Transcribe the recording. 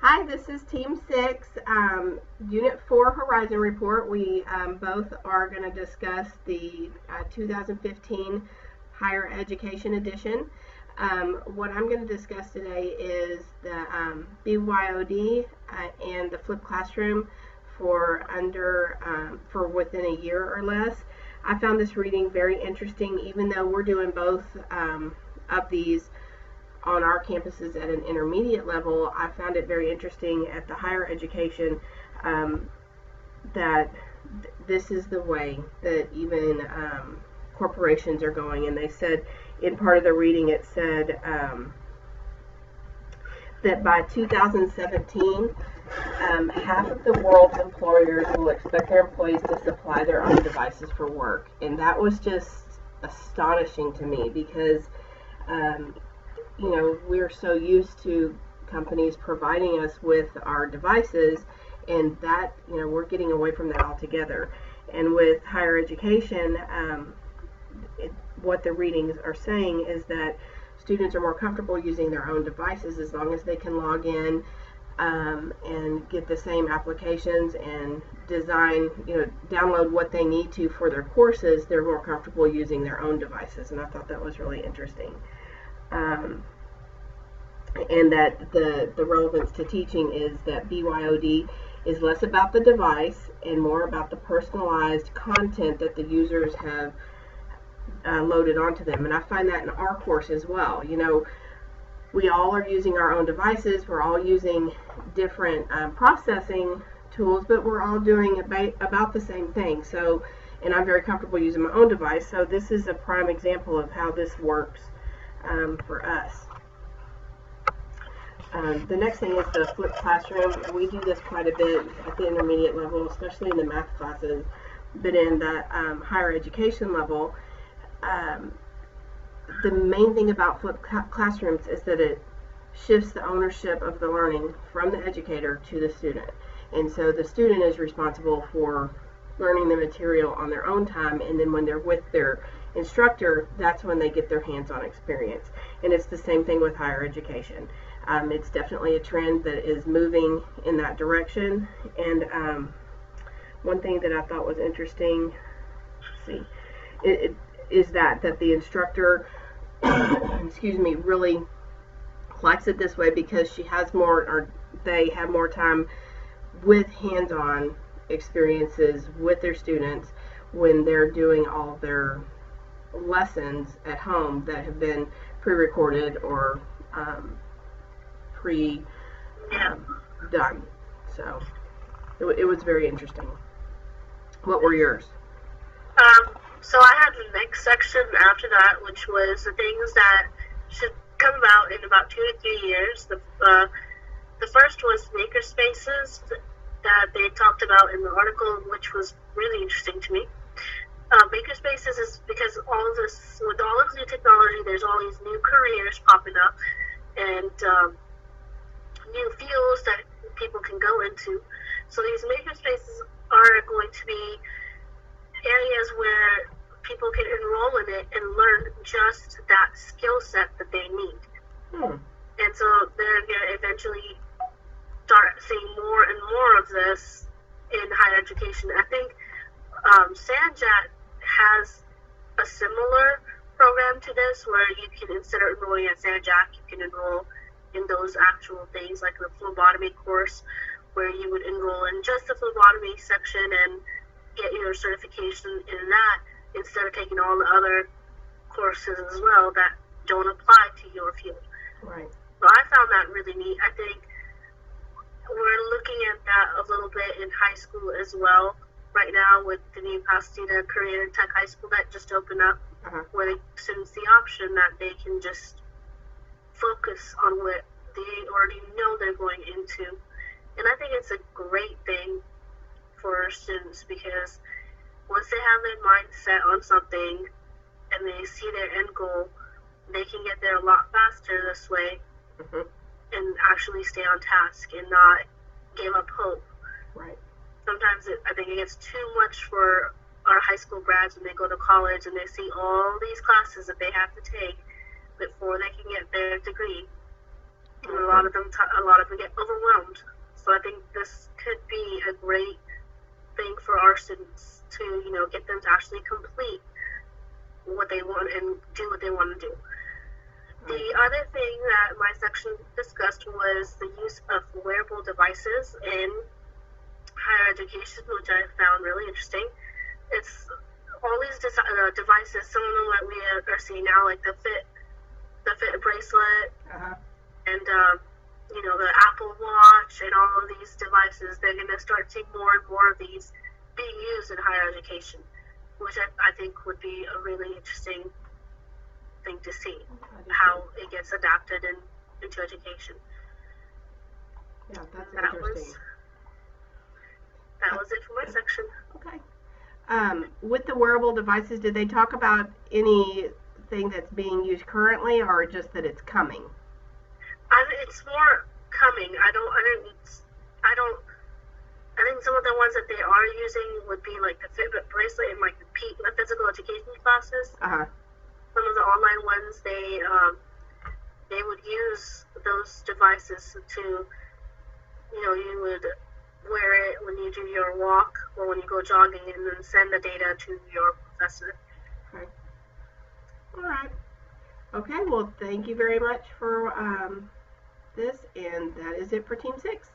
Hi, this is Team 6, Unit 4 Horizon Report. We both are going to discuss the 2015 Higher Education Edition. What I'm going to discuss today is the BYOD and the flipped classroom for within a year or less. I found this reading very interesting, even though we're doing both of these on our campuses at an intermediate level. I found it very interesting at the higher education that this is the way that even corporations are going. And they said in part of the reading, it said that by 2017, half of the world's employers will expect their employees to supply their own devices for work. And that was just astonishing to me because we're so used to companies providing us with our devices, and that, we're getting away from that altogether. And with higher education, what the readings are saying is that students are more comfortable using their own devices as long as they can log in and get the same applications and design, download what they need to for their courses. They're more comfortable using their own devices, and I thought that was really interesting. And that the relevance to teaching is that BYOD is less about the device and more about the personalized content that the users have loaded onto them. And I find that in our course as well. We all are using our own devices, we're all using different processing tools, but we're all doing about the same thing. So, and I'm very comfortable using my own device, so this is a prime example of how this works for us. The next thing is the flipped classroom. We do this quite a bit at the intermediate level, especially in the math classes, but in the higher education level, the main thing about flipped classrooms is that it shifts the ownership of the learning from the educator to the student. And so the student is responsible for learning the material on their own time, and then when they're with their instructor, that's when they get their hands-on experience. And it's the same thing with higher education. It's definitely a trend that is moving in that direction. And one thing that I thought was interesting, is that the instructor, excuse me, really likes it this way because she has more, or they have more time with hands-on experiences with their students when they're doing all their lessons at home that have been pre-recorded or done. So it was very interesting. What were yours? So I had the next section after that, which was the things that should come about in about 2 to 3 years. The first was makerspaces that they talked about in the article, which was really interesting to me. Makerspaces is because with all of this new technology, there's all these new careers popping up and new fields that people can go into. So these makerspaces are going to be areas where people can enroll in it and learn just that skill set that they need. And so they're going to eventually start seeing more and more of this in higher education. I think Sanjat has a similar program to this where you can, instead of enrolling at Sanjat, you can enroll in those actual things like the phlebotomy course, where you would enroll in just the phlebotomy section and get your certification in that instead of taking all the other courses as well that don't apply to your field. Right. So I found that really neat. I think we're looking at that a little bit in high school as well right now with the new Pasadena Career and Tech High School that just opened up, where the students the option that they can just focus on what they already know they're going into. And I think it's a great thing for students because once they have their mind set on something and they see their end goal, they can get there a lot faster this way and actually stay on task and not give up hope. Right. Sometimes I think it gets too much for our high school grads when they go to college and they see all these classes that they have to take before they can get their degree. and a lot of them get overwhelmed. So I think this could be a great thing for our students to, get them to actually complete what they want and do what they want to do. The other thing that my section discussed was the use of wearable devices in higher education, which I found really interesting. It's all these devices, some of them that we are seeing now, like the Fit bracelet, and the Apple Watch, and all of these devices. They're going to start seeing more and more of these being used in higher education, which I think would be a really interesting thing to see, how it gets adapted into education. Yeah, that's interesting. That was it for my section. Okay. With the wearable devices, did they talk about anything that's being used currently, or just that it's coming? It's more coming. I think some of the ones that they are using would be like the Fitbit bracelet and like the physical education classes. Some of the online ones, they would use those devices to, you would wear it when you do your walk or when you go jogging, and then send the data to your professor. Okay. All right. Okay, well, thank you very much for this, and that is it for Team 6.